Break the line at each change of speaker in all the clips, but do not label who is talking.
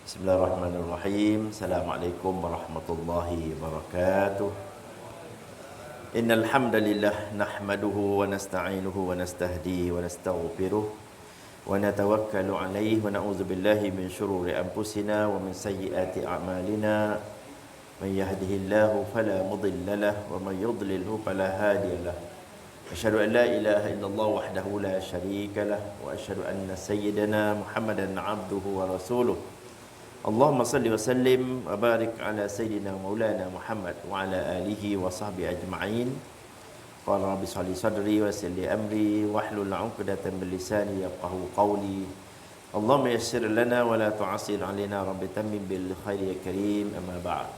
Bismillahirrahmanirrahim. Assalamualaikum warahmatullahi wabarakatuh. Innal hamdalillah nahmaduhu wa nasta'inuhu wa nastahdihi wa nastaghfiruh wa natawakkalu alayhi wa na'udzu billahi min shururi anfusina wa min sayyiati a'malina. Man yahdihillahu fala mudilla lahu wa man yudlilhu fala hadiya lahu. Asyhadu an la ilaha illallah wahdahu la syarika lahu wa asyhadu anna sayyidana Muhammadan 'abduhu wa rasuluh. Allahumma salli wa sallim wa barik ala sayyidina maulana Muhammad wa ala alihi wa sahbihi ajma'in. Qala rabbi shalli sadri wa yassir li amri wahlul 'uqdatam min lisani yafqahu qawli. Allahumma yassir lana wa la tu'assir alaina rabbi tammim bil khairi ya karim. Amma ba'd.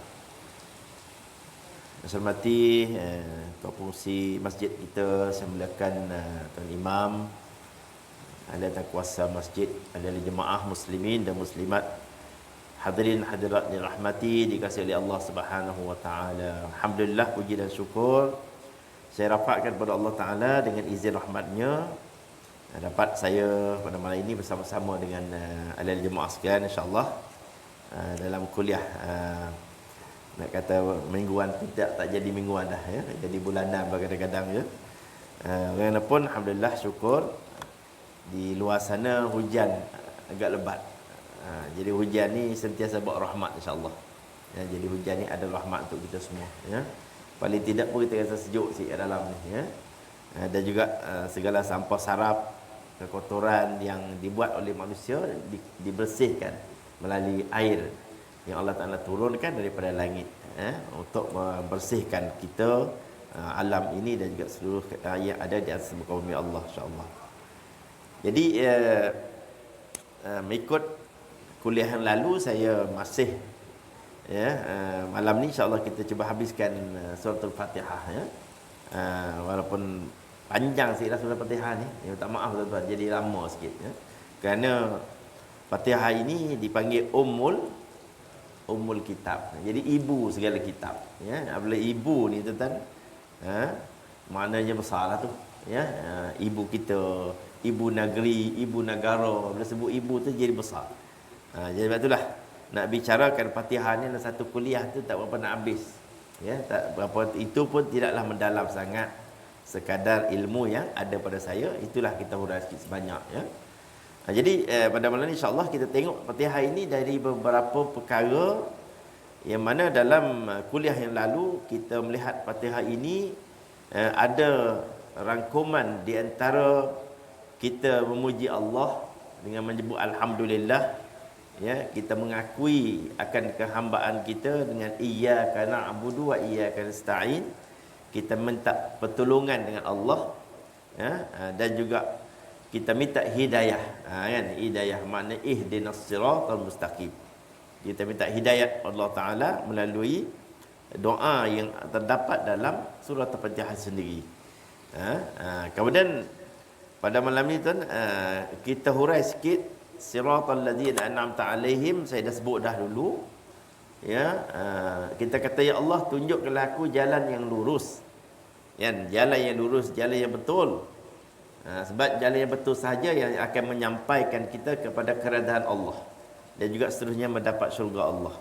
Saya hormati pengurusi masjid kita, saya muliakan Tuan Imam, ahli kuasa masjid, ahli jemaah muslimin dan muslimat, hadirin hadirat dirahmati, dikasihi oleh Allah Subhanahu wa taala. Alhamdulillah, puji dan syukur saya rapatkan kepada Allah Taala dengan izin rahmatnya, dapat saya pada malam ini bersama-sama dengan ahli jemaah sekalian insya-Allah dalam kuliah nak kata mingguan, tak jadi mingguan dah ya, jadi bulanan kadang-kadang ya. Walaupun alhamdulillah syukur di luar sana hujan agak lebat. Jadi hujan ni sentiasa bawa rahmat insya-Allah. Ya, jadi hujan ni ada rahmat untuk kita semua ya. Paling tidak pun kita rasa sejuk sikit dalam ni ya. Dan juga segala sampah sarap, kekotoran yang dibuat oleh manusia dibersihkan melalui air yang Allah Taala turunkan daripada langit untuk membersihkan kita, alam ini dan juga seluruh yang ada di atas muka bumi Allah insya-Allah. Jadi mengikut kuliah yang lalu saya masih malam ni insya-Allah kita cuba habiskan surah Al-Fatihah ya. Walaupun panjang sikitlah surah Al-Fatihah ni, minta maaf tuan-tuan jadi lama sikit ya. Kerana Fatihah ini dipanggil Ummul Kitab. Jadi ibu segala kitab ya. Apabila ibu ni tuan-tuan maknanya besarlah tu ya. Ibu kita, ibu negeri, ibu negara, bila sebut ibu tu jadi besar. Jadi sebab itulah nak bicarakan Fatihah ni dalam satu kuliah tu tak berapa nak habis. Ya, tak berapa, itu pun tidaklah mendalam sangat, sekadar ilmu yang ada pada saya, itulah kita hurai sikit sebanyak ya. Jadi pada malam ni insya-Allah kita tengok Fatihah ini dari beberapa perkara yang mana dalam kuliah yang lalu kita melihat Fatihah ini ada rangkuman di antara kita memuji Allah dengan menyebut alhamdulillah ya, kita mengakui akan kehambaan kita dengan iyyaka na'budu wa iyyaka nasta'in, kita minta pertolongan dengan Allah ya, dan juga kita minta hidayah kan, hidayah makna ihdinas siratal mustaqim. Kita minta hidayah Allah Taala melalui doa yang terdapat dalam surah Al-Fatihah sendiri. Kemudian pada malam ni tuan kita hurai sikit siratal ladzina an'amta alaihim. Saya dah sebut dah dulu ya. Kita kata ya Allah, tunjukkanlah aku jalan yang lurus kan, jalan yang lurus, jalan yang betul. Sebab jalan yang betul sahaja yang akan menyampaikan kita kepada keredaan Allah dan juga seterusnya mendapat syurga Allah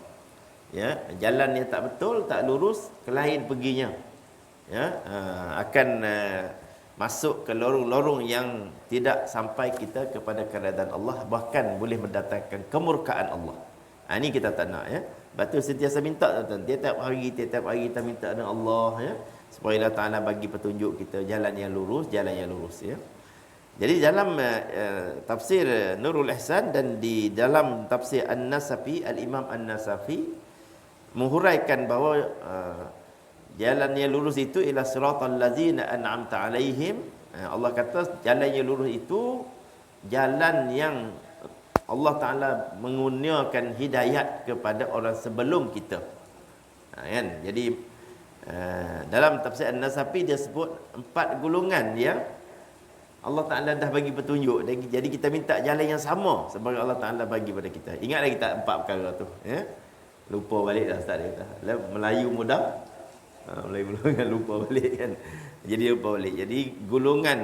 ya. Jalan yang tak betul, tak lurus, kelahin perginya ya, akan masuk ke lorong-lorong yang tidak sampai kita kepada keredaan Allah, bahkan boleh mendatangkan kemurkaan Allah. Ini kita tak nak ya. Sebab tu sentiasa minta tuan-tuan, tiap hari kita minta dengan Allah ya, supaya Allah Taala bagi petunjuk kita jalan yang lurus ya. Jadi dalam tafsir Nurul Ihsan dan di dalam tafsir An-Nasafi, Al-Imam An-Nasafi menghuraikan bahawa jalan yang lurus itu ialah siratal ladzina an'amta alaihim. Allah kata jalan yang lurus itu jalan yang Allah Taala mengurniakan hidayat kepada orang sebelum kita. Kan? Jadi dalam tafsir An-Nasafi dia sebut 4 golongan yang Allah Ta'ala dah bagi petunjuk. Jadi kita minta jalan yang sama sebagai Allah Ta'ala bagi pada kita. Ingat lagi tak 4 perkara tu ya? Lupa balik dah Ustaz dia. Melayu mudah, Melayu mudah lupa balik kan. Jadi lupa balik. Jadi golongan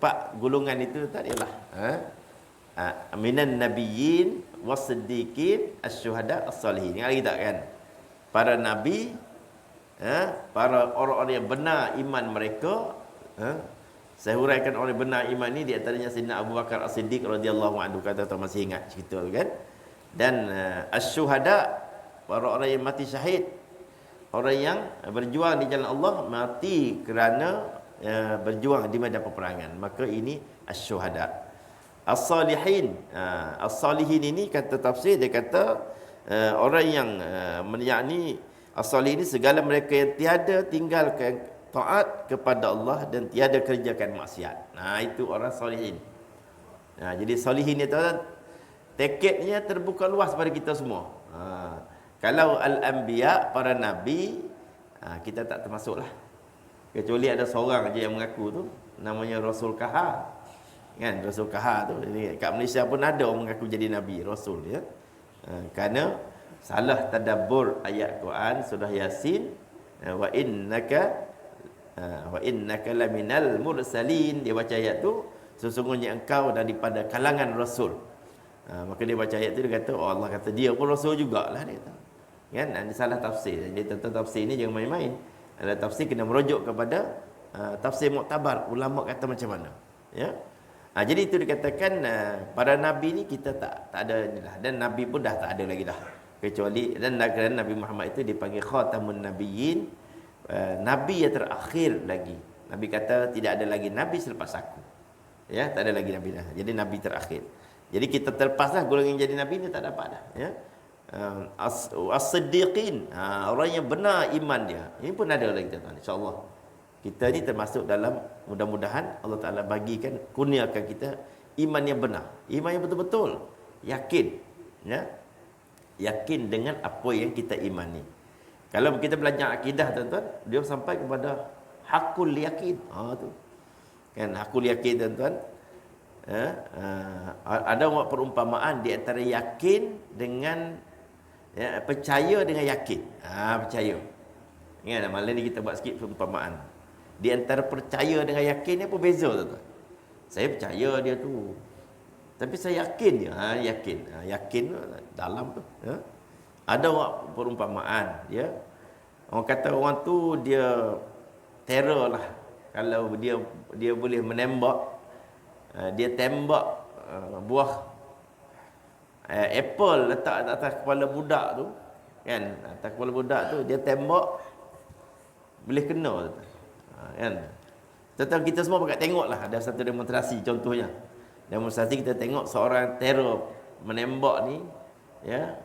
4 golongan itu tak adalah minan nabiyyin was-siddiqin asy-syuhada as-salihin. Ingat lagi tak kan? Para nabi, para orang-orang yang benar iman mereka, saya huraikan orang yang benar iman ni di antaranya Sayyidina Abu Bakar As-Siddiq radhiyallahu anhu, kata tuan masih ingat cerita kan? Dan asy-syuhada, orang-orang yang mati syahid, orang yang berjuang di jalan Allah, mati kerana berjuang di medan peperangan, maka ini asy-syuhada. As-salihin, as-salihin ini kata tafsir dia kata orang yang yakni as-salihin ini segala mereka yang tiada tinggalkan taat kepada Allah dan tiada kerjakan maksiat. Itu orang salihin. Jadi salihin ni tuan, tiketnya terbuka luas pada kita semua. Kalau al-anbiya, para nabi, kita tak termasuklah. Kecuali ada seorang aja yang mengaku tu, namanya Rasul Kahar. Kan, Rasul Kahar tu. Jadi, kat Malaysia pun ada orang mengaku jadi nabi, rasul ya. Kerana salah tadabbur ayat Quran surah Yasin, wa innaka laminal mursalin. Dia baca ayat tu, sesungguhnya engkau daripada kalangan rasul. Maka dia baca ayat tu, dia kata, oh Allah kata dia pun rasul jugalah dia kata. Kan, ini salah tafsir. Jadi tentang tafsir ni jangan main-main. Ada tafsir kena merujuk kepada tafsir muktabar, ulama kata macam mana. Ya. Jadi itu dikatakan para nabi ni kita tak ada inilah, dan nabi pun dah tak ada lagi dah. Kecuali dan Nabi Muhammad itu dipanggil khatamun nabiyyin, nabi yang terakhir lagi. Nabi kata tidak ada lagi nabi selepas aku. Ya, tak ada lagi nabi dah. Jadi nabi terakhir. Jadi kita terlepaslah golongan yang jadi nabi ni tak dapat dah, ya. As-siddiqin, orang yang benar iman dia. Ini pun ada lagi tuan-tuan, insya-Allah. Kita ni termasuk dalam, mudah-mudahan Allah Ta'ala bagikan, kurniakan kita iman yang benar, iman yang betul-betul yakin, ya, yakin dengan apa yang kita imani. Kalau kita belajar akidah tuan-tuan, dia sampai kepada hakul yakin. Tu kan, hakul yakin tuan-tuan. Ada perumpamaan di antara yakin dengan percaya dengan yakin. Percaya. Ingat malam ni kita buat sikit perumpamaan. Di antara percaya dengan yakin ni apa beza tuan-tuan? Saya percaya dia tu, tapi saya yakin dia. Yakin. Yakin dalam tu. Ada orang perumpamaan, ya. Orang kata orang tu dia terror lah. Kalau dia boleh menembak, dia tembak buah apple letak atas kepala budak tu, kan? Atas kepala budak tu dia tembak, boleh kena tu. Kan? Tentang kita semua pakat tengoklah, ada satu demonstrasi contohnya. Demonstrasi kita tengok seorang terror menembak ni, ya.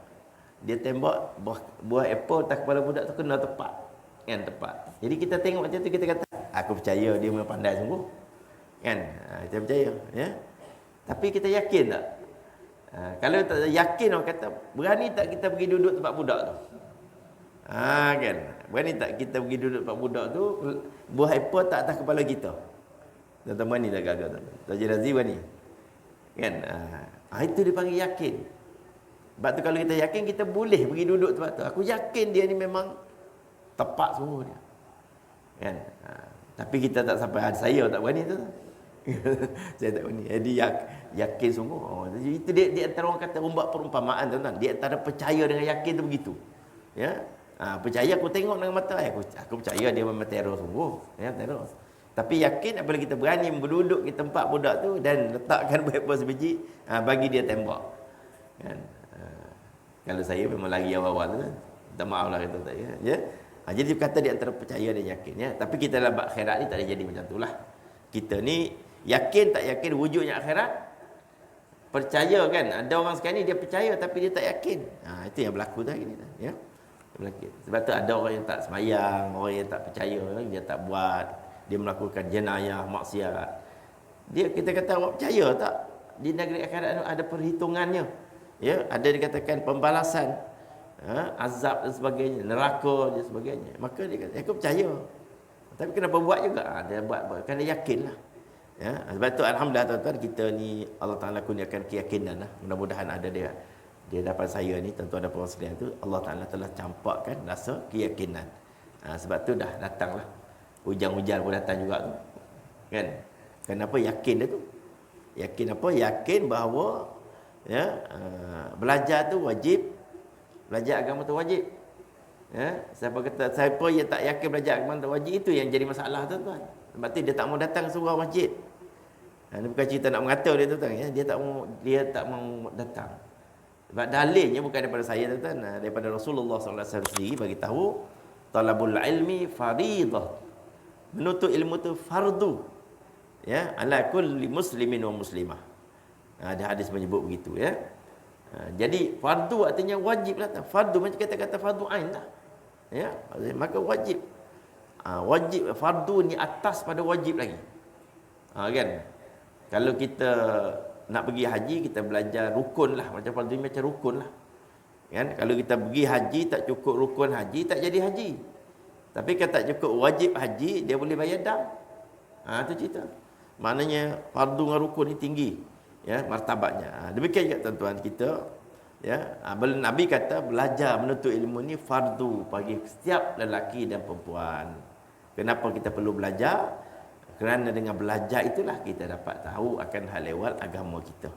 Dia tembak buah apple atas kepala budak tu kena tepat. Kan, tepat. Jadi kita tengok macam tu, kita kata aku percaya dia memang pandai sungguh. Kan? Kita percaya, ya. Tapi kita yakin tak? Kalau tak yakin, orang kata berani tak kita pergi duduk tempat budak tu? Kan? Berani tak kita pergi duduk tempat budak tu, buah apple tak atas kepala kita? Tuan-tuan berani tak gagal tu? Tuan Razi berani? Kan? Itu dipanggil yakin. Sebab tu kalau kita yakin, kita boleh pergi duduk tempat tu. Aku yakin dia ni memang tepat semua dia. Kan? Tapi kita tak sampai, saya tak berani tu. Saya tak berani. Jadi yakin sungguh. Jadi itu di antara orang kata buat perumpamaan tuan-tuan. Di antara percaya dengan yakin tu begitu. Ya. Percaya aku tengok dengan mata, aku percaya dia memang terror sungguh. Ya, terror. Tapi yakin apabila kita berani berduduk di tempat budak tu dan letakkan buah sebiji, bagi dia tembak. Kan? Kalau saya memang lagi awal-awal tu, minta maaf lah kata tak, ya. Jadi dia kata di antara percaya dan yakin, ya. Tapi kita dalam bab akhirat ni tak ada jadi macam itulah. Kita ni yakin tak yakin wujudnya akhirat, percaya kan. Ada orang sekarang ni dia percaya tapi dia tak yakin. Itu yang berlaku dah gini, ya. Berlaku. Sebab tu ada orang yang tak semayang, orang yang tak percaya, dia tak buat, dia melakukan jenayah, maksiat. Kita kata awak percaya tak di negeri akhirat ada perhitungannya? Ya, ada dikatakan pembalasan, azab dan sebagainya, neraka dan sebagainya. Maka dia kata, aku percaya. Tapi kenapa buat juga? Dia buat kerana yakinlah. Ya, sebab tu alhamdulillah tuan-tuan, kita ni Allah Taala kurniakan keyakinan lah. Mudah-mudahan ada dia di hadapan saya ni, tuan-tuan dan puan sekalian tu, Allah Taala telah campakkan rasa keyakinan. Sebab tu dah datanglah hujan-hujan pun datang juga tu. Kan? Kenapa yakin dia tu? Yakin apa? Yakin bahawa ya, belajar tu wajib. Belajar agama tu wajib. Ya, siapa yang tak yakin belajar agama tu wajib, itu yang jadi masalah tuan-tuan. Sebab tu dia tak mau datang surau masjid. Ini bukan cerita nak mengata dia tuan-tuan, ya. Dia tak mau datang. Sebab dalilnya bukan daripada saya tuan-tuan, daripada Rasulullah SAW sendiri bagi tahu talabul ilmi faridah. Menuntut ilmu tu fardu. Ya, ala kulli muslimin wa muslimah. Ada hadis menyebut begitu, ya. Jadi fardu artinya wajib lah. Fardu macam kata-kata fardu ain lah. Ya, maka wajib. Wajib fardu ni atas pada wajib lagi. Kan? Kalau kita nak pergi haji, kita belajar rukun lah. Macam fardu ni macam rukun lah. Kan? Kalau kita pergi haji tak cukup rukun haji, tak jadi haji. Tapi kalau tak cukup wajib haji, dia boleh bayar dam. Itu cerita. Maknanya fardu dengan rukun ni tinggi, ya, martabatnya. Demikian juga tuan-tuan kita, ya. Nabi kata belajar menuntut ilmu ni fardu bagi setiap lelaki dan perempuan. Kenapa kita perlu belajar? Kerana dengan belajar itulah kita dapat tahu akan hal ehwal agama kita.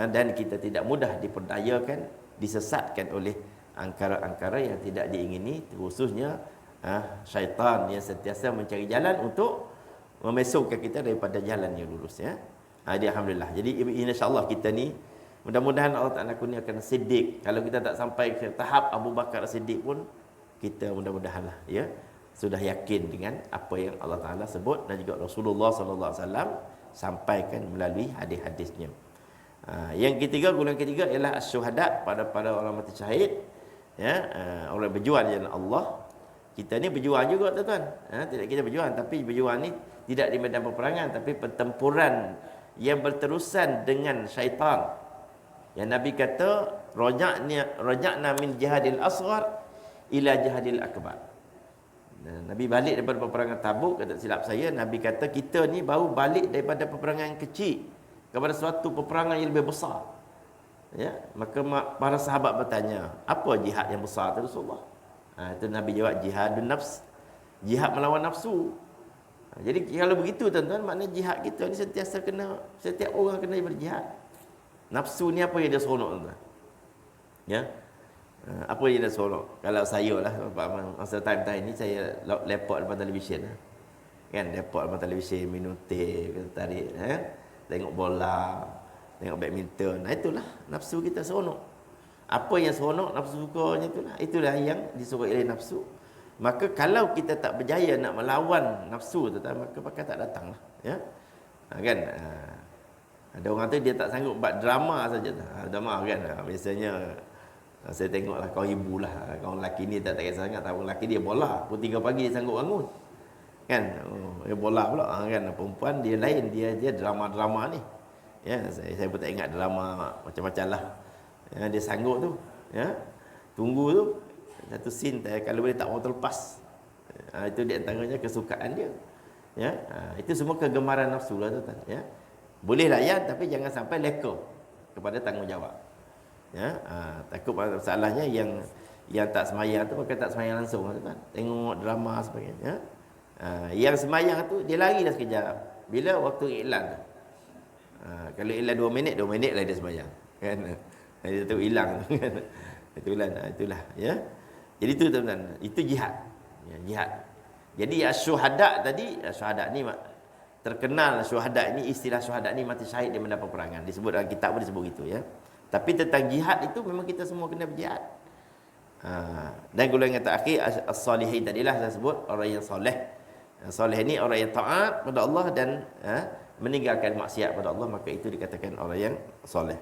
Dan kita tidak mudah diperdayakan, disesatkan oleh angkara-angkara yang tidak diingini, khususnya syaitan yang sentiasa mencari jalan untuk memesongkan kita daripada jalan yang lurus, ya. Alhamdulillah. Jadi insya-Allah kita ni mudah-mudahan Allah Taala kurniakan siddiq. Kalau kita tak sampai ke tahap Abu Bakar Siddiq pun, kita mudah-mudahanlah, ya, sudah yakin dengan apa yang Allah Taala sebut dan juga Rasulullah sallallahu alaihi wasallam sampaikan melalui hadis-hadisnya. Yang ketiga, golongan ketiga ialah asyuhada, pada orang mati syahid, ya, orang berjuang di jalan Allah. Kita ni berjuang juga tuan-tuan. Tidak kita berjuang, tapi berjuang ni tidak di medan peperangan, tapi pertempuran yang berterusan dengan syaitan. Yang Nabi kata raja'na min jihadil asghar ila jihadil akbar. Nabi balik daripada peperangan Tabuk, kata silap saya, Nabi kata kita ni baru balik daripada peperangan kecil kepada suatu peperangan yang lebih besar. Ya, maka para sahabat bertanya, apa jihad yang besar tu Rasulullah? Itu Nabi jawab, jihadun nafs, jihad melawan nafsu. Jadi kalau begitu tuan-tuan, maknanya jihad kita ni setiap orang kena berjihad. Nafsu ni apa yang dia seronok tuan-tuan? Ya. Apa yang dia seronok? Kalau saya lah, masa time-time ni saya lepak depan televisyen. Kan, lepak depan televisyen, minum teh, kita tarik, tengok bola, tengok badminton. Itulah nafsu kita seronok. Apa yang seronok, nafsu sukanya itulah yang disuruh oleh nafsu. Maka kalau kita tak berjaya nak melawan nafsu tu, maka bakal tak datang lah, ya. Kan? Ada orang tu dia tak sanggup buat drama saja. Drama kan. Biasanya saya tengoklah kawan ibu lah, kawan lelaki ni tak kisah sangat, tahu lelaki dia bola, pukul 3 pagi dia sanggup bangun. Kan? Dia bola pula kan. Perempuan dia lain, dia drama-drama ni. Ya, saya pun tak ingat drama macam-macam lah. Ya, dia sanggup tu, ya. Tunggu tu satu scene kalau boleh tak mau terlepas. Itu di antaranya kesukaan dia. Ya, itu semua kegemaran nafsu lah tuan, ya. Boleh layan tapi jangan sampai leka kepada tanggungjawab. Ya, takut masalahnya yang tak semayang tu pakai tak semayang langsung tuan. Tengok drama sebagainya. Yang semayang tu dia lari dah sekejap. Bila waktu iklan tu. Kalau iklan 2 minit lah dia semayang. Kan? Dia tu hilang kan. Itulah, ya. Jadi itu teman-teman, itu jihad. Ya, jihad. Jadi syuhada tadi, syuhada ni terkenal, syuhada ni, istilah syuhada ni mati syahid di medan peperangan. Disebut dalam kitab pun disebut gitu, ya. Tapi tentang jihad itu memang kita semua kena berjihad. Dan golongan terakhir as-salihin tadilah saya sebut, orang yang soleh. Soleh ni orang yang taat pada Allah dan meninggalkan maksiat pada Allah, maka itu dikatakan orang yang soleh.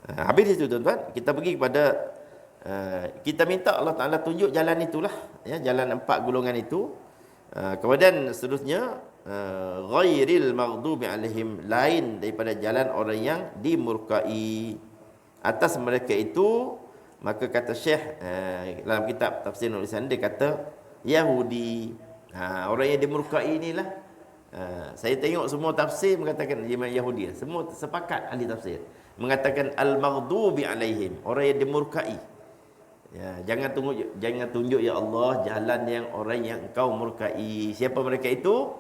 Habis itu tuan-tuan, kita pergi kepada kita minta Allah Ta'ala tunjuk jalan itulah, ya, jalan 4 golongan itu. Kemudian seterusnya ghairil maghdubi alaihim, lain daripada jalan orang yang dimurkai atas mereka itu. Maka kata Syekh dalam kitab tafsir nulisan dia kata Yahudi. Orang yang dimurkai inilah, saya tengok semua tafsir mengatakan Yahudi. Semua sepakat ahli tafsir mengatakan al-maghdubi alaihim, orang yang dimurkai. Ya, jangan tunjuk ya Allah jalan yang orang yang engkau murkai. Siapa mereka itu?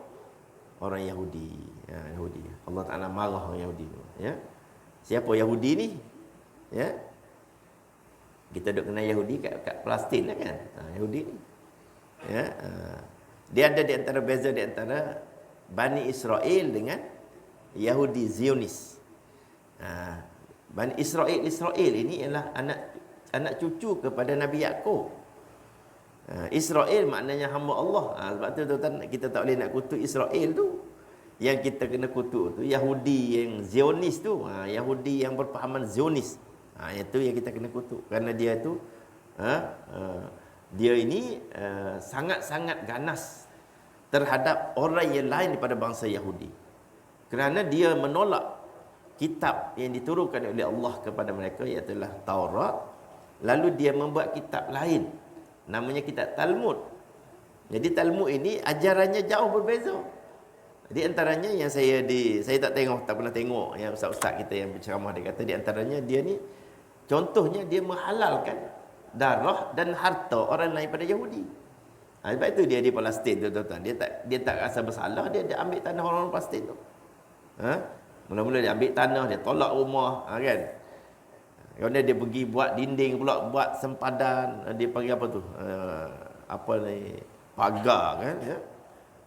Orang Yahudi. Yahudi. Allah Taala marah orang Yahudi tu, ya. Siapa Yahudi ni? Ya. Kita duk kenal Yahudi kat Palestin lah kan. Yahudi ni. Ya. Dia ada di antara beza di antara Bani Israel dengan Yahudi Zionis. Bani Israel ini ialah anak cucu kepada Nabi Yaqub. Israel maknanya hamba Allah. Sebab tu tuan kita tak boleh nak kutuk Israel tu. Yang kita kena kutuk tu Yahudi yang Zionis tu. Yahudi yang berpahaman Zionis. Itu yang kita kena kutuk. Kerana dia tu dia ini sangat-sangat ganas terhadap orang yang lain daripada bangsa Yahudi. Kerana dia menolak kitab yang diturunkan oleh Allah kepada mereka, iaitu Taurat. Lalu dia membuat kitab lain, namanya kitab Talmud. Jadi Talmud ini ajarannya jauh berbeza. Di antaranya yang saya tak pernah tengok yang ustaz-ustaz kita yang berceramah, dia kata di antaranya dia ni contohnya dia menghalalkan darah dan harta orang lain pada Yahudi. Sebab itu dia di Palestin tu tuan-tuan. Dia tak rasa bersalah, dia ambil tanah orang Palestin tu. Mula-mula dia ambil tanah, dia tolak rumah, kan. Kemudian dia pergi buat dinding pula, buat sempadan, dia panggil apa tu? Apa ni? Pagar kan, ya.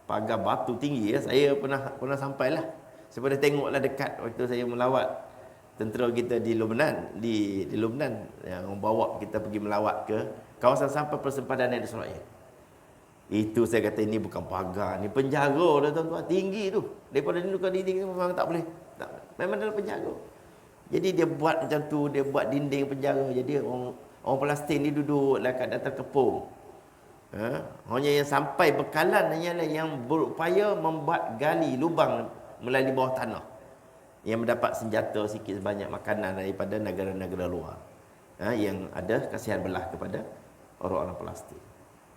Pagar batu tinggi, ya. Saya pernah sampailah. Saya pernah tengoklah dekat waktu saya melawat tentera kita di Lebanon, di Lebanon yang bawa kita pergi melawat ke kawasan sampai persempadan Israel. Itu saya kata ini bukan pagar, ni penjara dah tuan-tuan, tinggi tu. Daripada dulu ke dinding memang tak boleh. Memang dalam penjara. Jadi dia buat macam tu, dia buat dinding penjara. Jadi orang Palestin ni duduk lah kat datar kepung. Hanya yang sampai bekalan hanyalah yang berupaya membuat gali lubang melalui bawah tanah, yang mendapat senjata sikit sebanyak makanan daripada negara-negara luar, yang ada kasihan belah kepada orang-orang Palestin.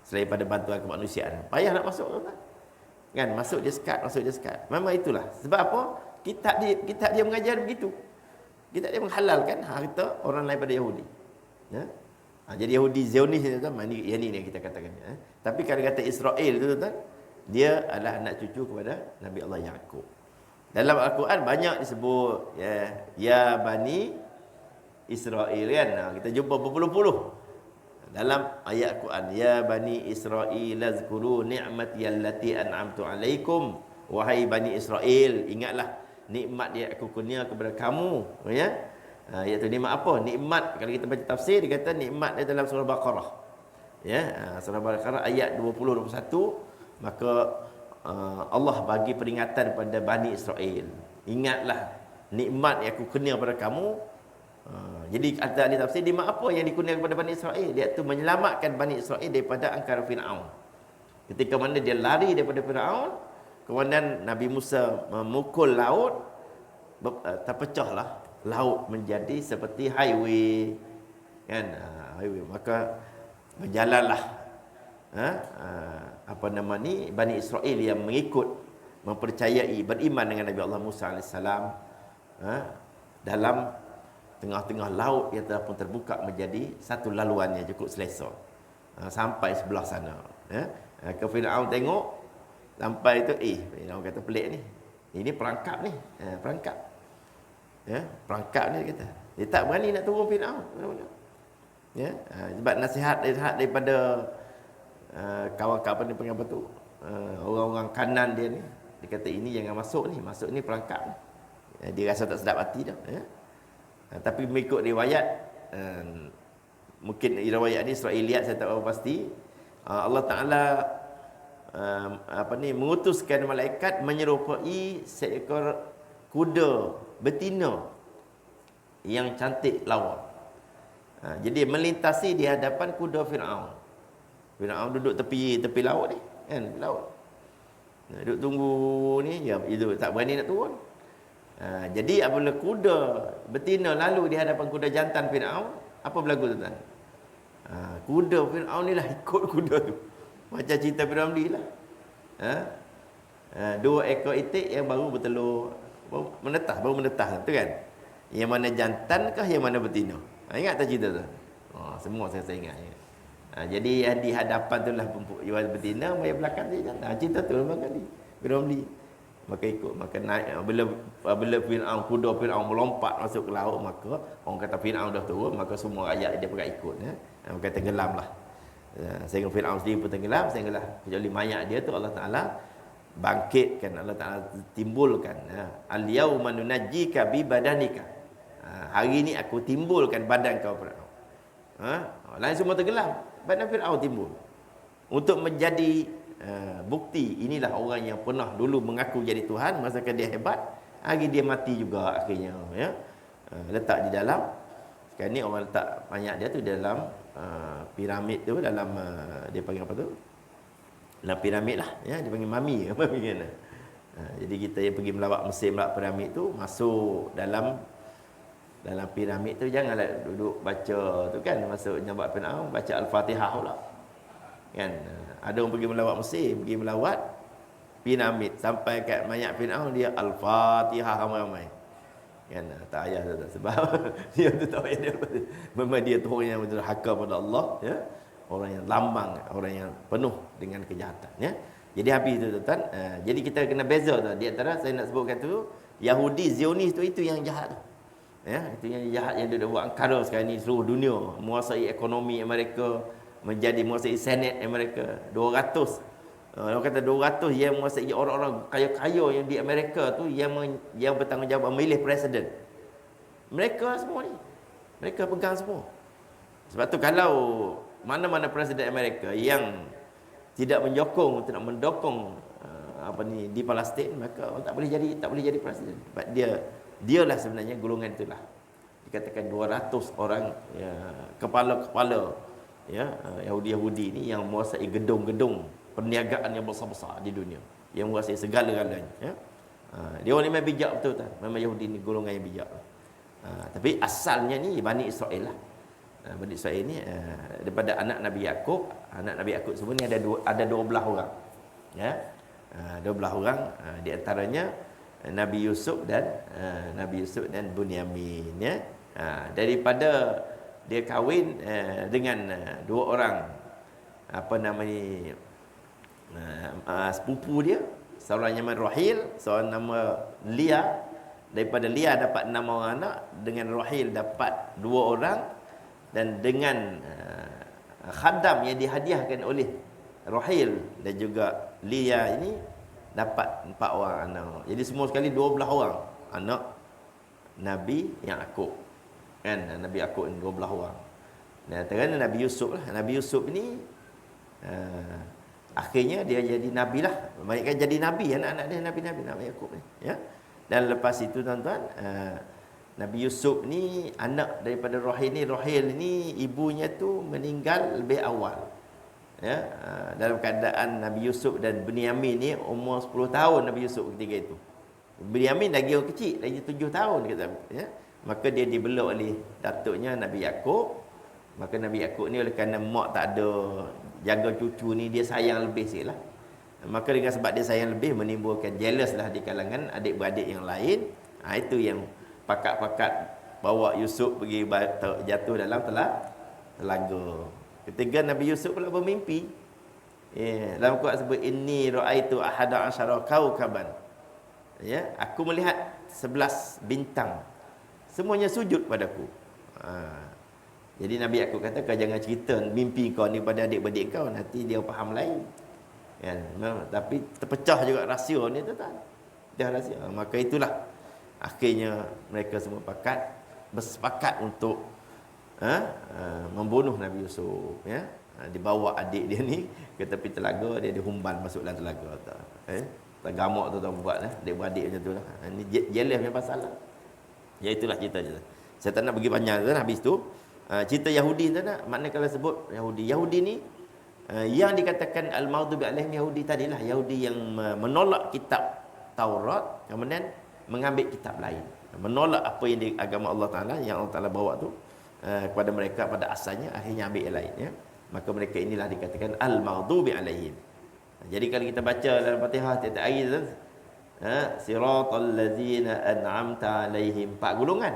Selain pada bantuan kemanusiaan, payah nak masuk tuan-tuan. Kan, masuk dia sekat. Memang itulah. Sebab apa? Kitab dia mengajar begitu. Kitab dia menghalalkan harta orang lain pada Yahudi. Ya? Jadi Yahudi Zionis ni tuan-tuan, yang ni yang kita katakan. Tapi kalau kata Israel tu tuan-tuan, dia adalah anak cucu kepada Nabi Allah Yaqub. Dalam Al-Quran banyak disebut ya Bani Israel kan. Kita jumpa berpuluh-puluh dalam ayat Quran. Ya Bani Israel azkuru ni'mati allati an'amtu alaikum. Wahai Bani Israel, ingatlah nikmat yang aku kurnia kepada kamu, ya. Iaitu nikmat apa? Nikmat, kalau kita baca tafsir, dia kata nikmat dia dalam surah Baqarah. Ya, surah Baqarah ayat 20-21, maka Allah bagi peringatan pada Bani Israel. Ingatlah nikmat yang aku kurnia kepada kamu. Jadi kata ahli tafsir, nikmat apa yang dikurniakan kepada Bani Israel? Iaitu menyelamatkan Bani Israel daripada angkara Fir'aun. Ketika mana dia lari daripada Fir'aun, kemudian Nabi Musa memukul laut, terpecahlah laut menjadi seperti highway, kan, highway. Maka berjalanlah Bani Israel yang mengikut, mempercayai, beriman dengan Nabi Allah Musa AS, dalam tengah-tengah laut yang telah pun terbuka menjadi satu laluan yang cukup selesa, sampai sebelah sana. Ke Fir'aun tengok sampai itu, Fir'aun kata pelik ni, ini perangkap ni, perangkap. Perangkap ni kata. Dia tak berani nak turun Fir'aun. Sebab nasihat daripada kawan-kawan ni panggil apa tu, orang-orang kanan dia ni, dia kata ini jangan masuk ni perangkap ni. Dia rasa tak sedap hati dah. Tapi mengikut riwayat, mungkin riwayat ni Israeliat, saya tak tahu pasti, Allah Ta'ala mengutuskan malaikat menyerupai seekor kuda betina yang cantik lawa. Jadi melintasi di hadapan kuda Fir'aun. Fir'aun duduk tepi laut ni, kan, tepi laut. Duduk tunggu ni, itu tak berani nak turun. Jadi apabila kuda betina lalu di hadapan kuda jantan Fir'aun, apa berlaku tuan-tuan? Kuda Fir'aun ni lah ikut kuda tu. Macam cerita Piramli lah. Dua ekor itik yang baru bertelur, baru menetah tu kan. Yang mana jantan kah, yang mana betina? Ingat tak cerita tu? Semua saya ingat. Jadi yang di hadapan tu lah perempuan betina, yang belakang dia jantan. Cerita tu lama kali Piramli. maka ikut. Maka naik bila Firaun, kuda Firaun melompat masuk ke laut, maka orang kata Firaun dah turun, maka semua rakyat dia pergi ikut, ya. Maka tenggelamlah. Sehingga Firaun sendiri pun tenggelam, sehinggalah kecuali mayat dia tu Allah Taala bangkitkan, Allah Taala timbulkan, al-yauma nunajjika bi badanika. Hari ni aku timbulkan badan kau Firaun. Lain semua tenggelam, badan Firaun timbul untuk menjadi bukti inilah orang yang pernah dulu mengaku jadi Tuhan, masakan dia hebat, hari dia mati juga akhirnya, ya. Letak di dalam, sekarang ni orang letak mayat dia tu dalam piramid tu, dalam dia panggil apa tu, dalam piramid lah, ya, dia panggil mami kan. Jadi kita yang pergi melawat Mesir, melawat piramid tu, masuk dalam piramid tu, janganlah duduk baca tu kan, masuk nyambat Firaun baca Al-Fatihah pula kan. Ada orang pergi melawat Mesir, pergi melawat piramid, sampai kat mayat Firaun dia Al-Fatihah ramai-ramai kan. Tak payah tu, sebab dia tu tak payah dia, memang dia tu orang yang berhaka pada Allah, ya, orang yang lambang, orang yang penuh dengan kejahatan, ya. Jadi habis tu tuan, jadi kita kena beza tu di antara saya nak sebutkan tu, Yahudi Zionis tu, itu yang jahat tu, ya, itu yang jahat, yang dia buat angkara sekarang ni seluruh dunia, menguasai ekonomi Amerika, menjadi menguasai Senat Amerika 200. Orang kata 200 yang menguasai orang-orang kaya-kaya yang di Amerika tu, yang bertanggungjawab memilih presiden. Mereka semua ni, mereka pegang semua. Sebab tu kalau mana-mana presiden Amerika yang tidak menyokong, tidak mendukung di Palestin, maka tak boleh jadi presiden. Sebab dialah sebenarnya golongan itulah. Dikatakan 200 orang, ya, kepala-kepala, ya, Yahudi ni yang menguasai gedung-gedung perniagaan yang besar-besar di dunia, yang menguasai segala-galanya, ya. Dia orang ni memang bijak betul tak? Memang Yahudi ni golongan yang bijak. Tapi asalnya ni Bani Israel lah. Bani Israel ni daripada anak Nabi Yakub. Anak Nabi Yakub semua ni ada 12 orang, ya. 12 orang, di antaranya Nabi Yusuf dan Bunyamin, ya. Daripada dia kahwin dengan dua orang sepupu dia, seorang nama Rahil, seorang nama Lia. Daripada Lia dapat 6 orang anak, dengan Rahil dapat 2 orang, dan dengan khadam yang dihadiahkan oleh Rahil dan juga Lia ini dapat 4 orang anak. Jadi semua sekali 12 orang anak Nabi Yakub kan. Nabi Yakub ni 12 orang. Dan terkena Nabi Yusuf lah. Nabi Yusuf ni akhirnya dia jadi nabi lah. Banyak kan jadi nabi, anak-anak dia nabi-nabi, Nabi Yakub ni, ya. Dan lepas itu tuan-tuan, Nabi Yusuf ni anak daripada Rahil ni. Rahil ni ibunya tu meninggal lebih awal, ya. Dalam keadaan Nabi Yusuf dan Bunyamin ni umur 10 tahun Nabi Yusuf ketika itu. Bunyamin lagi orang kecil, lagi 7 tahun kata, ya. Maka dia dibeluk oleh datuknya Nabi Yakub. Maka Nabi Yakub ni oleh kerana mak tak ada jaga cucu ni, dia sayang lebih sikit lah. Maka dengan sebab dia sayang lebih, menimbulkan jealous lah di kalangan adik-beradik yang lain. Itu yang pakat-pakat bawa Yusuf pergi jatuh dalam telaga. Ketiga Nabi Yusuf pula bermimpi, dalam Quran sebut inni ra'aitu ahada asyara kaukaban, ya, aku melihat 11 bintang, semuanya sujud padaku. Jadi Nabi Yakub kata, kau jangan cerita mimpi kau ni pada adik-beradik kau, nanti dia faham lain, kan. Tapi terpecah juga rahsia ni tu tak. Dia rahsia. Maka itulah akhirnya mereka semua bersepakat untuk membunuh Nabi Yusuf, ya. Dibawa adik dia ni ke tepi telaga, dia dihumban masuk dalam telaga. Gamak tu buat adik-beradik macam tu lah. Ini jealous punya pasal lah. Ya, itulah cerita. Saya tak nak pergi panjang kan. Habis tu cerita Yahudi tu nak, makna kalau sebut Yahudi ni yang dikatakan al-maghdubi alaihim, Yahudi tadilah Yahudi yang menolak kitab Taurat, kemudian mengambil kitab lain, menolak apa yang di agama Allah Taala, yang Allah Taala bawa tu kepada mereka pada asalnya, akhirnya ambil yang lain, ya. Maka mereka inilah dikatakan al-maghdubi alaihim. Jadi kalau kita baca dalam Fatihah tiap-tiap hari tu, siratal ladzina an'amta alaihim, 4 golongan.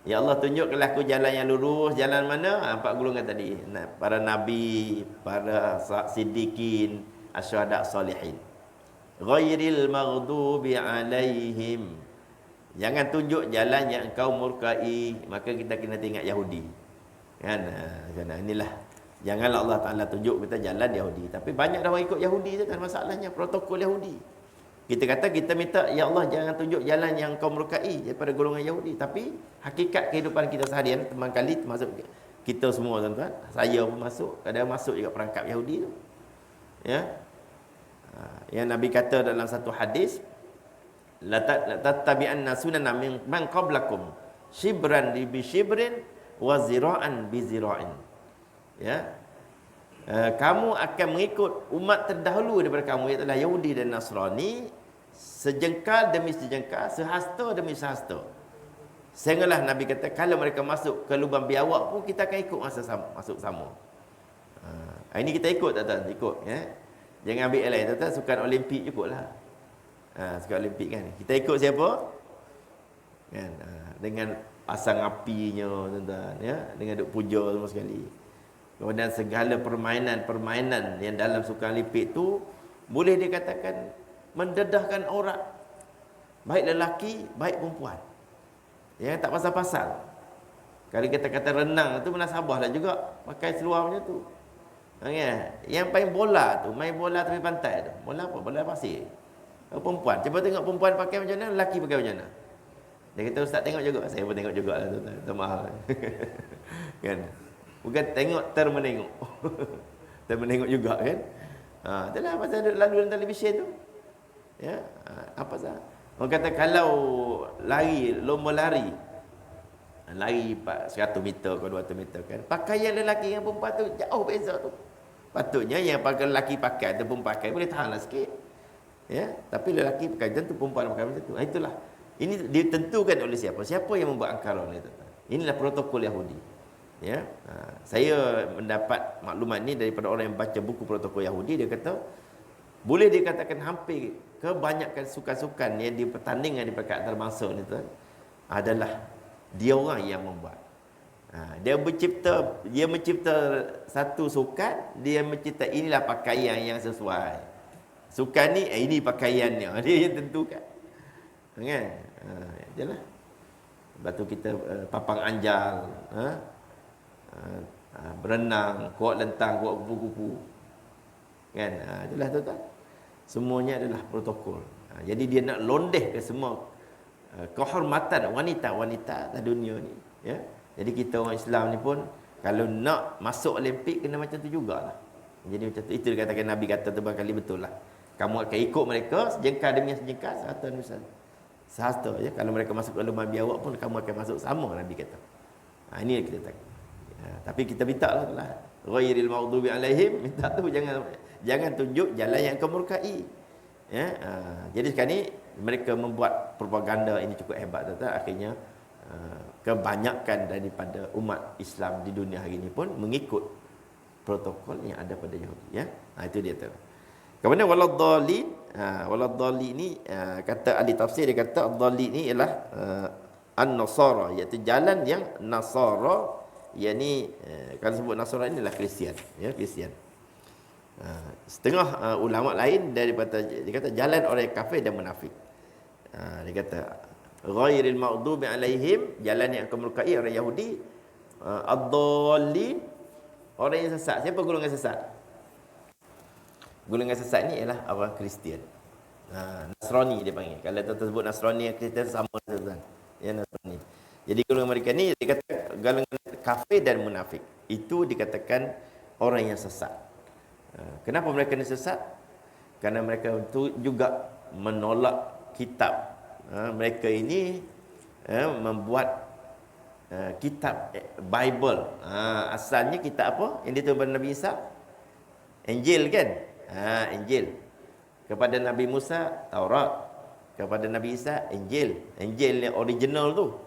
Ya Allah, tunjukkanlah aku jalan yang lurus. Jalan mana? 4 golongan tadi. Para nabi, para siddiqin, asyhada, salihin. Ghairil maghdubi alaihim. Jangan tunjuk jalan yang engkau murkai. Maka kita kena tengok Yahudi. Kan? Inilah. Janganlah Allah Ta'ala tunjuk kita jalan Yahudi. Tapi banyak dah orang ikut Yahudi tu kan masalahnya. Protokol Yahudi. Kita kata kita minta, ya Allah jangan tunjuk jalan yang kau murkai daripada golongan Yahudi. Tapi hakikat kehidupan kita seharian, teman kali termasuk kita semua tuan-tuan. Saya pun masuk. Kadang masuk juga perangkap Yahudi tu. Ya. Yang Nabi kata dalam satu hadis, la tattabi'anna sunana man qablakum shibran bi shibrin wa zira'an bi zira'in. Ya. Kamu akan mengikut umat terdahulu daripada kamu, iaitu Yahudi dan Nasrani, sejengkal demi sejengkal, sehasta demi sehasta. Sehinggalah Nabi kata kalau mereka masuk ke lubang biawak pun kita akan ikut masuk sama. Ini kita ikut tak tuan? Ikut ya. Jangan ambil lain tuan, sukan Olimpik cukuplah. Sukan Olimpik kan. Kita ikut siapa? Kan? Dengan pasang apinya tuan-tuan ya, dengan duk puja semua sekali. Kemudian segala permainan-permainan yang dalam sukan Olimpik tu boleh dikatakan mendedahkan aurat, baik lelaki, baik perempuan. Ya, tak pasal-pasal. Kalau kita kata renang tu munasabahlah juga pakai seluar macam tu. Yang paling bola tu, main bola tepi pantai tu. Bola apa? Bola pasir. Perempuan, cuba tengok perempuan pakai macam mana, lelaki pakai macam mana. Dia kata ustaz tengok juga, saya pun tengok jugalah tu, tak mahal. Kan? Bukan tengok termenengok. Termenengok juga kan. Itulah pasal lalu dalam televisyen tu. Ya, apa sah? Orang kata kalau lomba lari 100 meter ke 200 meter kan, pakaian lelaki dengan perempuan tu jauh beza tu. Patutnya yang lelaki pakai ataupun pakai boleh tahanlah sikit. Ya, tapi lelaki pakai macam tu, perempuan pakai macam tu. Itulah. Ini ditentukan oleh siapa? Siapa yang membuat angkaran ni tuan-tuan. Inilah protokol Yahudi. Ya, saya mendapat maklumat ni daripada orang yang baca buku protokol Yahudi. Dia kata boleh dikatakan hampir kebanyakan sukan-sukan yang dipertandingkan di peringkat antarabangsa ni tuan, adalah dia orang yang membuat. Dia mencipta satu sukan, dia mencipta inilah pakaian yang sesuai. Sukan ni ini pakaiannya, dia yang tentukan. Kan? Itulah. Lepas tu kita papang anjal, berenang, kuat lentang, kuat kupu-kupu. Kan? Itulah tuan-tuan. Semuanya adalah protokol. Jadi dia nak londeh ke semua kehormatan wanita-wanita dalam dunia ni, ya. Jadi kita orang Islam ni pun kalau nak masuk Olimpik kena macam tu jugalah. Jadi macam tu, itu dikatakan Nabi kata tu barangkali betul lah. Kamu akan ikut mereka sejengkal demi sejengkal, sehasta demi sehasta, ya. Kalau mereka masuk ke lubang biawak pun kamu akan masuk sama, Nabi kata. Ini yang kita tak. Tapi kita minta lah, ghairil maghdubi alaihim, minta tu jangan tunjuk jalan yang kau murkai. Ya, jadi sekarang ni mereka membuat propaganda ini cukup hebat tuan-tuan. Akhirnya kebanyakan daripada umat Islam di dunia hari ini pun mengikut protokol yang ada pada Yahudi, ya. Itu dia tu. Kemudian waladhdallin, waladhdallin ni kata ahli tafsir, dia kata ad-dallin ni ialah an-nasara, iaitu jalan yang Nasara, yakni kalau sebut Nasara inilah Kristian, ya, Kristian. Setengah ulama lain daripada dia kata jalan orang kafir dan munafik. Dia kata ghairil maghdubi alaihim, jalan yang akan melukai orang Yahudi, ad-dallin, orang yang sesat. Siapa golongan sesat? Golongan sesat ni ialah orang Kristian. Nasrani dia panggil. Kalau tuan sebut Nasrani dan Kristian sama tuan. Ya, Nasrani. Jadi golongan mereka ni dia kata golongan kafir dan munafik. Itu dikatakan orang yang sesat. Kenapa mereka ni sesat? Kerana mereka itu juga menolak kitab. Mereka ini membuat kitab Bible. Asalnya kitab apa? Yang ditulis pada Nabi Isa? Injil kan? Injil. Kepada Nabi Musa Taurat. Kepada Nabi Isa Injil. Injil yang original tu.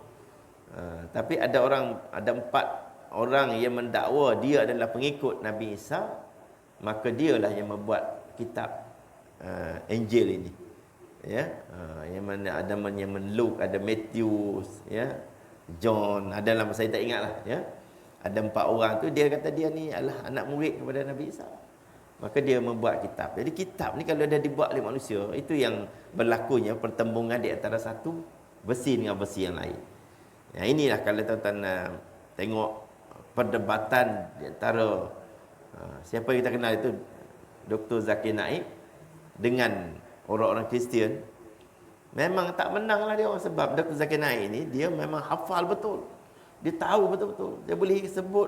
Tapi ada 4 orang yang mendakwa dia adalah pengikut Nabi Isa, maka dialah yang membuat kitab Injil ini. Ya, yang mana ada Luke, ada Matthew, ya, John, adalah saya tak ingatlah, ya. Ada 4 orang tu dia kata dia ni adalah anak murid kepada Nabi Isa. maka dia membuat kitab. Jadi kitab ni kalau dah dibuat oleh manusia, itu yang berlakunya pertembungan di antara satu besi dengan besi yang lain. Ya, inilah kalau tuan-tuan tengok perdebatan di antara siapa yang kita kenal itu Dr. Zakir Naik dengan orang-orang Kristian. Memang tak menanglah dia orang, sebab Dr. Zakir Naik ni dia memang hafal betul. Dia tahu betul-betul. Dia boleh sebut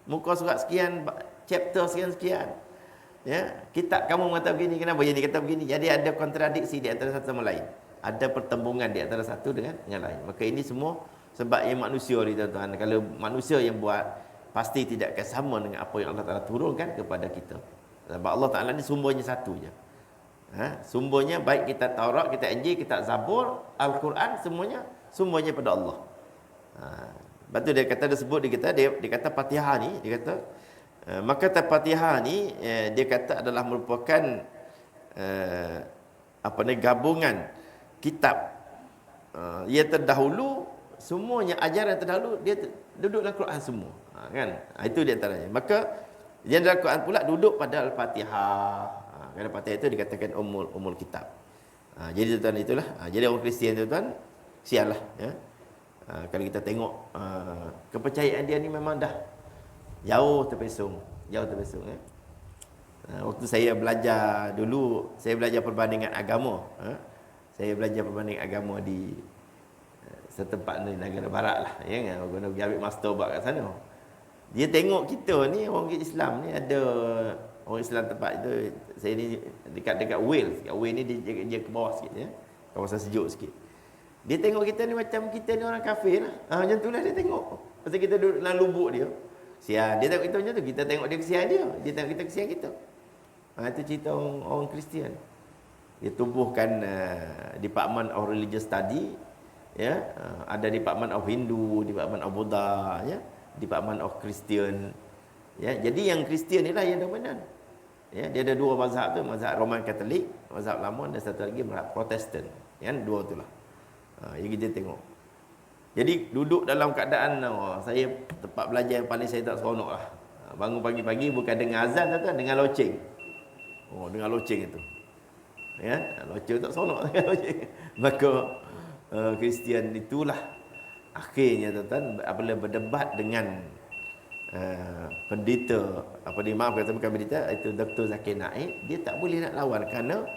muka surat sekian, chapter sekian-sekian. Ya, kitab kamu mengatakan begini, kenapa jadi kata begini? Jadi ada kontradiksi di antara satu sama lain. Ada pertembungan di antara satu dengan yang lain. Maka ini semua sebab yang manusia ni tuan-tuan. Kalau manusia yang buat, pasti tidak akan sama dengan apa yang Allah Ta'ala turunkan kepada kita. Sebab Allah Ta'ala ni sumbernya satu je. Sumbernya baik kita Taurat, kita Injil, kita Zabur, Al-Quran, semuanya sumbernya pada Allah. Lepas tu dia kata, dia kata Fatihah ni, dia kata maka Fatihah ni dia kata adalah merupakan gabungan kitab yang terdahulu, semuanya ajaran terdahulu dia duduk dalam Quran semua, kan? Itu di antaranya. Maka yang dalam Quran pula duduk pada Al-Fatihah. Kerana Fatihah itu dikatakan umul kitab. Jadi tuan-tuan itulah. Jadi orang Kristian tuan-tuan, sialah ya. Kalau kita tengok kepercayaan dia ni memang dah jauh terpesong ya. Waktu saya belajar dulu, saya belajar perbandingan agama. Saya belajar perbandingan agama di setempat di negara barat lah, ya. Guna pergi ambil master buat kat sana. Dia tengok kita ni orang Islam ni, ada orang Islam tempat itu, saya ni dekat Wales. Kat Wales ni dia ke bawah sikit ya. Kawasan sejuk sikit. Dia tengok kita ni macam kita ni orang kafir lah. Macam tu lah dia tengok. Pasal kita duduk dalam lubuk dia. Kesian. Dia tengok kita macam tu. Kita tengok dia kesian dia. Dia tengok kita kesian kita. Itu cerita orang Kristian. Dia tubuhkan Department of Religious Study. Ya. Ada Department of Hindu, Department of Buddha, ya. Department of Christian. Ya. Jadi yang Kristian ni lah yang dominan. Ya. Dia ada dua mazhab tu. Mazhab Roman Katolik, mazhab lama, dan satu lagi mazhab Protestan. Ya. Dua tu lah. Yang kita tengok. Jadi duduk dalam keadaan saya tempat belajar yang paling saya tak seronok lah. Bangun pagi-pagi bukan dengan azan tuan-tuan, dengan loceng. Dengan loceng itu. Ya, loceng tak seronok dengan loceng. Maka Kristian itulah akhirnya tuan-tuan apabila berdebat dengan pendeta, bukan pendeta, itu Dr. Zakir Naik, dia tak boleh nak lawan kerana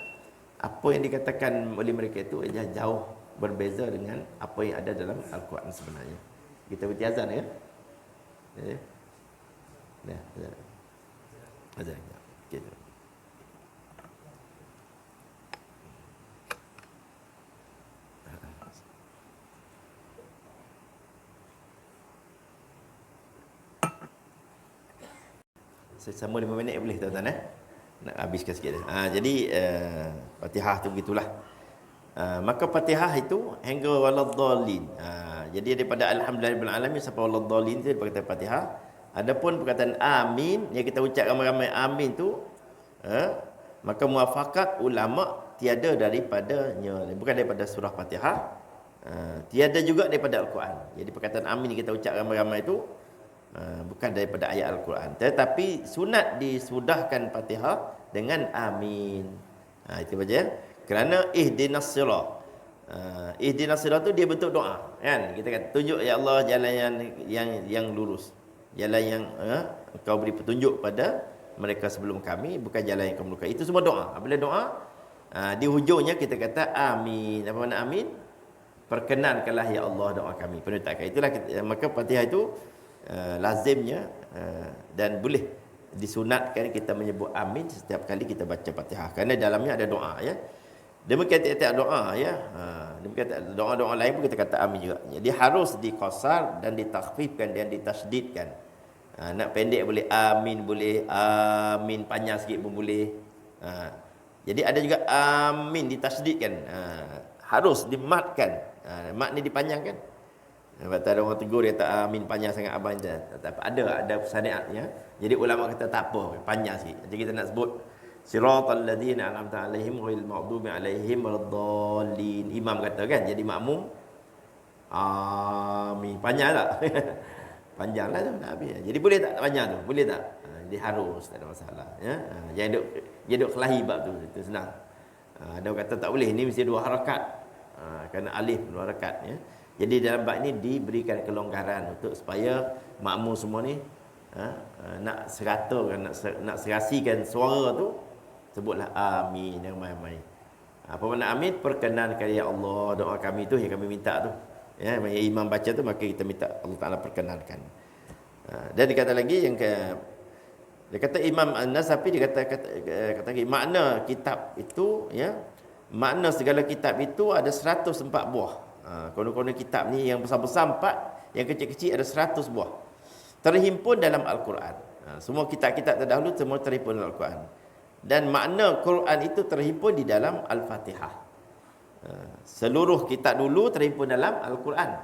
apa yang dikatakan oleh mereka itu jauh berbeza dengan apa yang ada dalam Al-Quran sebenarnya. Kita berhenti azan ya. Ya. Azan. Gitu. Sama 5 minit boleh tuan-tuan nak habiskan sikit. Jadi Fatihah tu begitulah. Maka Fatihah itu hingga waladdallin. Jadi daripada alhamdulillahirabbil alamin sampai waladdallin itu perkataan Fatihah. Adapun perkataan amin yang kita ucap ramai-ramai amin tu, maka muafakat ulama tiada daripadanya, bukan daripada surah Fatihah, tiada juga daripada Al-Quran. Jadi perkataan amin yang kita ucap ramai-ramai itu bukan daripada ayat Al-Quran, tetapi sunat disudahkan Fatihah dengan amin. Itu baca ya. Kerana ihdinas sirat. Ihdinas sirat tu dia bentuk doa, kan? Kita kata tunjuk ya Allah jalan yang lurus. Jalan yang Engkau beri petunjuk pada mereka sebelum kami, bukan jalan yang kau melukai. Itu semua doa. Apabila doa, di hujungnya kita kata amin. Apa makna amin? Perkenankanlah ya Allah doa kami. Penutakan. Itulah maka Fatihah itu lazimnya dan boleh disunatkan kita menyebut amin setiap kali kita baca Fatihah. Kerana dalamnya ada doa ya. Demikian tiap-tiap doa ya. Demikian doa-doa lain pun kita kata amin juga. Jadi harus diqasar dan ditakhfifkan dan ditasydidkan. Nak pendek boleh amin, boleh amin panjang sikit pun boleh. Jadi ada juga amin ditasydidkan. Harus dimatkan. Mat ni dipanjangkan. Sebab ada orang tegur dia tak amin panjang sangat abang dia. Tak ada syariatnya. Jadi ulama kata tak apa, panjang sikit. Jadi kita nak sebut siratal ladzina an'amta 'alaihim ghairil maghdubi 'alaihim waladdallin. Imam kata kan, jadi makmum amin panjang tak? Panjanglah tu nak habis. Jadi boleh tak panjang tu? Boleh tak? dia harus, tak ada masalah ya. Jangan duk kelahi bab tu, itu senang. Ada orang kata tak boleh, ni mesti 2 harakat. Kerana alif 2 harakat ya. Jadi dalam bab ni diberikan kelonggaran untuk supaya makmum semua ni nak seratakan, nak serasikan suara tu, sebutlah amin yang ramai-ramai. Apa makna amin? Perkenankan ya Allah doa kami tu yang kami minta tu. Ya, yang imam baca tu maka kita minta Allah Taala perkenankan. Dan dikata lagi yang dia kata Imam An-Nasafi dia kata lagi makna kitab itu ya, makna segala kitab itu ada 104 buah. Konon-konon kitab ni yang besar-besar 4, yang kecil-kecil ada 100 buah. Terhimpun dalam Al-Quran. Semua kitab-kitab terdahulu semua terhimpun dalam Al-Quran. Dan makna Quran itu terhimpun di dalam Al-Fatihah. Seluruh kitab dulu terhimpun dalam Al-Quran.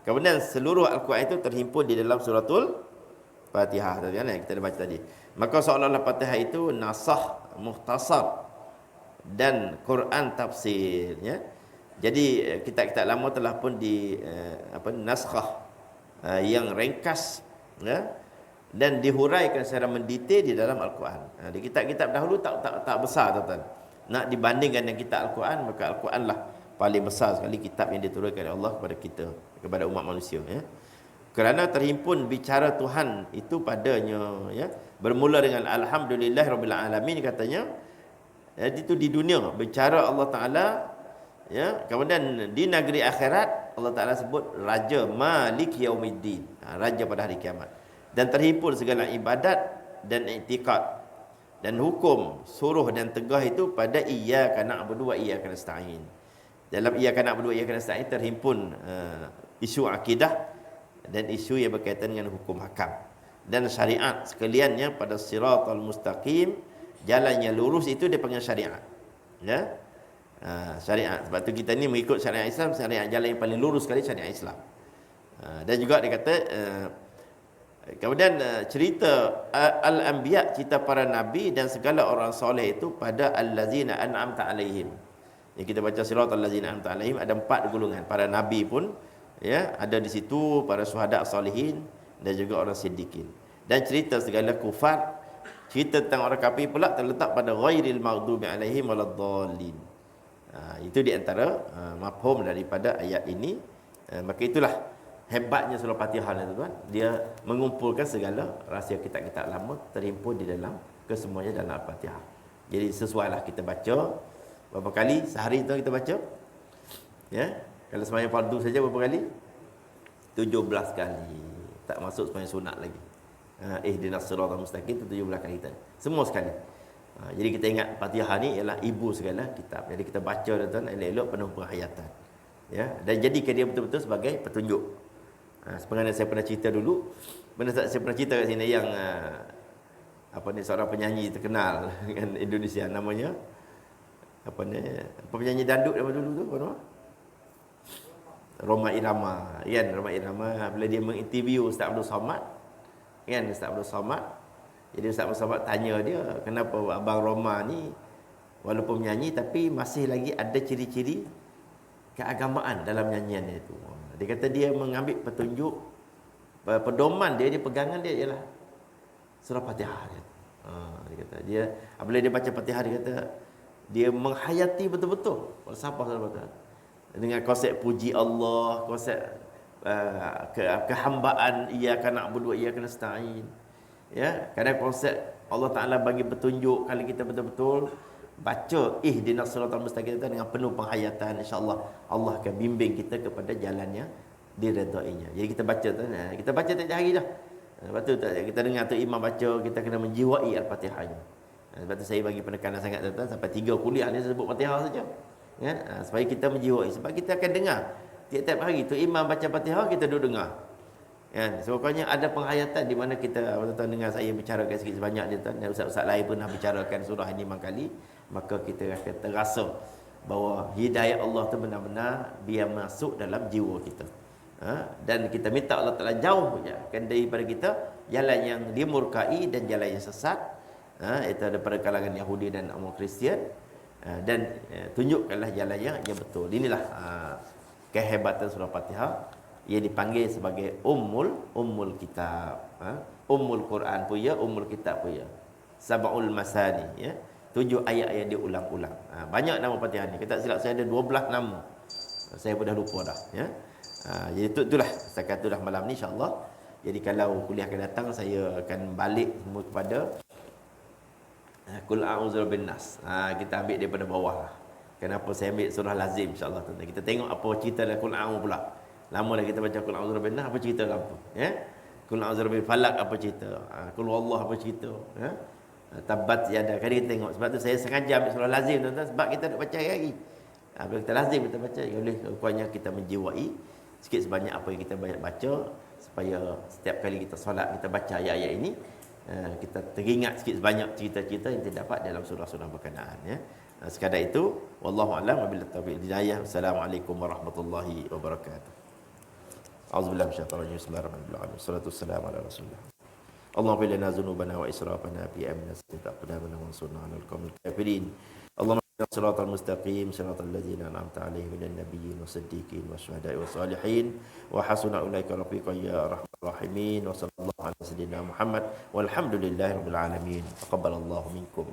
Kemudian seluruh Al-Quran itu terhimpun di dalam suratul Fatihah tadi kan, kita dah baca tadi. Maka seolah-olah Fatihah itu nasah, muhtasar dan Quran tafsir ya. Jadi kitab-kitab lama telah pun di naskhah yang ringkas ya, dan dihuraikan secara mendetail di dalam Al-Quran. Di kitab-kitab dahulu tak besar tuan-tuan. Nak dibandingkan dengan kitab Al-Quran, maka Al-Quran lah paling besar sekali kitab yang diturunkan oleh Allah kepada kita, kepada umat manusia ya. Kerana terhimpun bicara Tuhan itu padanya ya. Bermula dengan alhamdulillahirabbil alamin katanya. Itu di dunia bicara Allah Taala ya. Kemudian di negeri akhirat Allah Taala sebut Raja Malik Yaumiddin, raja pada hari kiamat. Dan terhimpun segala ibadat dan i'tiqad dan hukum, suruh dan tegah itu pada iyyaka na'budu wa iyyaka nasta'in. Dalam iyyaka na'budu wa iyyaka nasta'in terhimpun isu akidah dan isu yang berkaitan dengan hukum hakam dan syariat sekaliannya pada siratal mustaqim, jalan yang lurus itu dia panggil syariat ya. Syariat, sebab tu kita ni mengikut syariat Islam, syariat jalan yang paling lurus sekali syariat Islam. Dan juga dia kata kemudian cerita al-anbiya, cerita para nabi dan segala orang soleh itu pada allazina an'amta alaihim. Yang kita baca siratal ladzina an'amta alaihim, ada 4 golongan. Para nabi pun ya ada di situ, para syuhada salihin dan juga orang siddiqin. Dan cerita segala kufar, cerita tentang orang kafir pula terletak pada ghairil maghdubi alaihim waladdallin. Itu di antara mafhum daripada ayat ini. Maka itulah hebatnya surah Fatihah ni tuan. Dia mengumpulkan segala rahsia kitab-kitab lama terhimpun di dalam kesemuanya dalam Al-Fatihah. Jadi sesuailah kita baca berapa kali sehari tu kita baca. Ya. Kalau sembahyang fardu saja berapa kali? 17 kali. Tak masuk sembahyang sunat lagi. Ihdinas siratal mustaqim itu 17 kali kita. Semua sekali. Jadi kita ingat Fatihah ni ialah ibu segala kitab. Jadi kita baca tuan elok-elok penuh penghayatan. Ya, dan jadikan dia betul-betul sebagai petunjuk. Sebenarnya saya pernah cerita dulu. Saya pernah cerita kat sini yang seorang penyanyi terkenal dengan Indonesia, namanya penyanyi dandut zaman dulu tu, apa nama? Rhoma Irama, kan? Rhoma Irama bila dia menginterview Ustaz Abdul Somad, kan? Ustaz Abdul Somad. Jadi Ustaz Abdul Somad tanya dia, kenapa abang Rhoma ni walaupun menyanyi tapi masih lagi ada ciri-ciri keagamaan dalam nyanyian dia itu. Dia kata dia mengambil petunjuk, pedoman dia pegangan dia ialah surah Fatihah dia. Dia kata dia apabila dia baca Fatihah dia kata dia menghayati betul-betul falsafah surah Fatihah. Dengan konsep puji Allah, konsep kehambaan iyyaka na'budu wa iyyaka nasta'in. Ya, kadang konsep Allah Taala bagi petunjuk kalau kita betul-betul baca ihdinas siratal mustaqim dengan penuh penghayatan, insya-Allah Allah akan bimbing kita kepada jalannya diredainya. Jadi kita baca tu, kita baca tiap hari dah. Lepas tu kita dengar tu imam baca, kita kena menjiwai al-Fatihahnya. Sebab tu saya bagi penekanan sangat tuan-tuan, sampai 3 kuliah ni saya sebut Fatihah saja. Ya, supaya kita menjiwai, sebab kita akan dengar tiap-tiap hari tu imam baca Fatihah, kita duduk dengar. Kan, sebabnya ada penghayatan di mana kita tuan-tuan dengar saya bicarakan sikit sebanyak dia tuan, dan ustaz-ustaz lain pun dah bicarakan surah ini kali, maka kita akan terasa bahawa hidayah Allah tu benar-benar dia masuk dalam jiwa kita. Dan kita minta Allah Taala jauhkan daripada kita jalan yang dimurkai dan jalan yang sesat, itu daripada kalangan Yahudi dan orang Kristian, dan tunjukkanlah jalan yang betul. Inilah kehebatan surah Fatihah. Ia dipanggil sebagai ummul kitab. Ummul Quran pun ya, Ummul Kitab pun ya. Sab'ul Masani ya. 7 ayat-ayat dia ulang-ulang. Banyak nama Fatihah ni. Kita silap saya ada 12 nama. Saya pun dah lupa dah ya. Jadi itulah setakat itulah malam ni insya-Allah. Jadi kalau kuliah akan datang saya akan balik semua kepada Qul a'udzu birabbin nas. Kita ambil daripada bawah lah. Kenapa saya ambil surah lazim insya-Allah tuan. Kita tengok apa cerita dalam Qul a'udzu pula. Lama dah kita baca Qul a'udzu birabbin nas, apa cerita dalam tu ya. Qul a'udzu birabbil falaq apa cerita. Qul huwallahu apa cerita ya. Tabat yada. Kali kita tengok sebab tu saya sengaja ambil surah lazim tuan-tuan sebab kita nak baca hari. Bila kita lazim kita baca boleh rupanya kita menjiwai sikit sebanyak apa yang kita banyak baca supaya setiap kali kita solat kita baca ayat-ayat ini kita teringat sikit sebanyak cerita-cerita yang terdapat dalam surah-surah berkenaan ya. Sekadar itu wallahu a'lam wabillahi taufiq hidayah. Assalamualaikum warahmatullahi wabarakatuh. A'udzubillahi minasyaitonir rajim. Bismillahirrahmanirrahim. Wassalatu wassalamu ala Rasulillah. Allahumma ighfir lana dhunubana wa israfana fi amrina taqabbal wa ansurna 'alal qawmil kafirin. Allahumma صراط المستقيم صراط الذين أنعمت عليهم من النبيين والصديقين والشهداء والصالحين وحسن أولئك رفيقا يا أرحم الراحمين وصلى الله على سيدنا محمد والحمد لله رب العالمين تقبل الله منكم.